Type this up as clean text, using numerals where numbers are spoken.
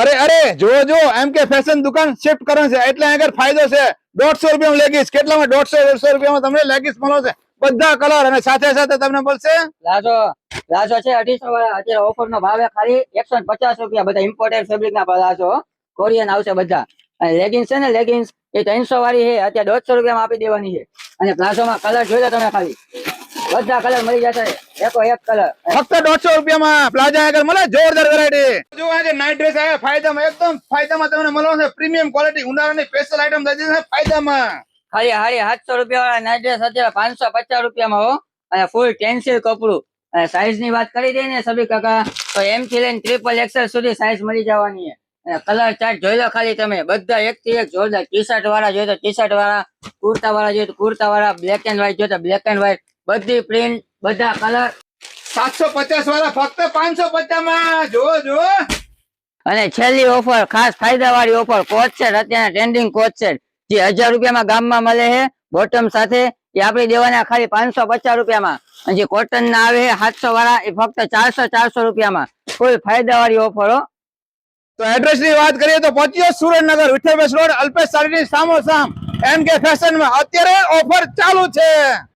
અરે અરે જો જો એમ કે ફેશન દુકાન શિફ્ટ કરે છે એટલે આગળ ફાયદો છે 150 રૂપિયામાં લેગીસ કેટલામાં 150 રૂપિયામાં તમને લેગીસ મળે છે બધા કલર અને સાથે સાથે તમને મળશે પ્લાઝો પ્લાઝો છે 250 વાળા અત્યારે ઓફર નો ભાવ ખાલી 150 રૂપિયા બધા ઇમ્પોર્ટેડ ફેબ્રિક ના પ્લાઝો કોરિયન આવશે બધા અને લેગિન્સ છે ને લેગિન્સ એ 300 વાળી છે અત્યારે 150 રૂપિયામાં આપી દેવાની છે અને પ્લાઝો માં કલર જોઈ લો તમે ખાલી બધા કલર મળી જશે એકો એક કલર ફક્ત 150 રૂપિયામાં પ્લાઝા આગળ મળે જોરદાર વેરાયટી જો આજે નાઇટ ડ્રેસ આવ્યા ફાયદામાં એકદમ ફાયદામાં તમને મળવાનો છે પ્રીમિયમ ક્વોલિટી ઉનાળાની સ્પેશિયલ આઈટમ દઈ છે ફાયદામાં ખાલી 750 રૂપિયા વાળા નાઇટ ડ્રેસ અત્યારે 550 રૂપિયામાં હો અને ફૂલ ટેન્સિલ કપડું અને સાઈઝ ની વાત કરી દઈએ ને સભી કાકા તો એમ થી લઈને ટ્રિપલ એક્સેલ સુધી સાઈઝ મળી જવાની છે કલર ચાર્ટ જોઈ લો ખાલી તમે બધા એક થી એક જોરદાર ટી શર્ટ વાળા જોઈએ તો ટી શર્ટ વાળા કુર્તા વાળા જોઈએ તો કુર્તા વાળા બ્લેક એન્ડ વ્હાઈટ જોઈએ તો બ્લેક એન્ડ વ્હાઈટ બધી પ્રિન્ટ બધા કલર 750 વાળા ફક્ત 550 માં જો જો અને છેલ્લી ઓફર ખાસ ફાયદા વાળી ઓફર કોટ સેટ અત્યારના ટ્રેન્ડિંગ કોટ સેટ જે 1000 રૂપિયામાં ગામમાં મળે છે બોટમ સાથે એ આપણે દેવાના ખાલી 550 રૂપિયામાં અને જે કોટન ના આવે છે 700 વાળા એ ફક્ત 400 રૂપિયામાં કોઈ ફાયદા વાળી ઓફર તો એડ્રેસ ની વાત કરીએ તો પહોંચ્યો સુરેન્દ્રનગર વિઠ્ઠલબેસ રોડ અલ્પેશ સાડીની સામો સામ એમ કે ફેશન માં અત્યારે ઓફર ચાલુ છે।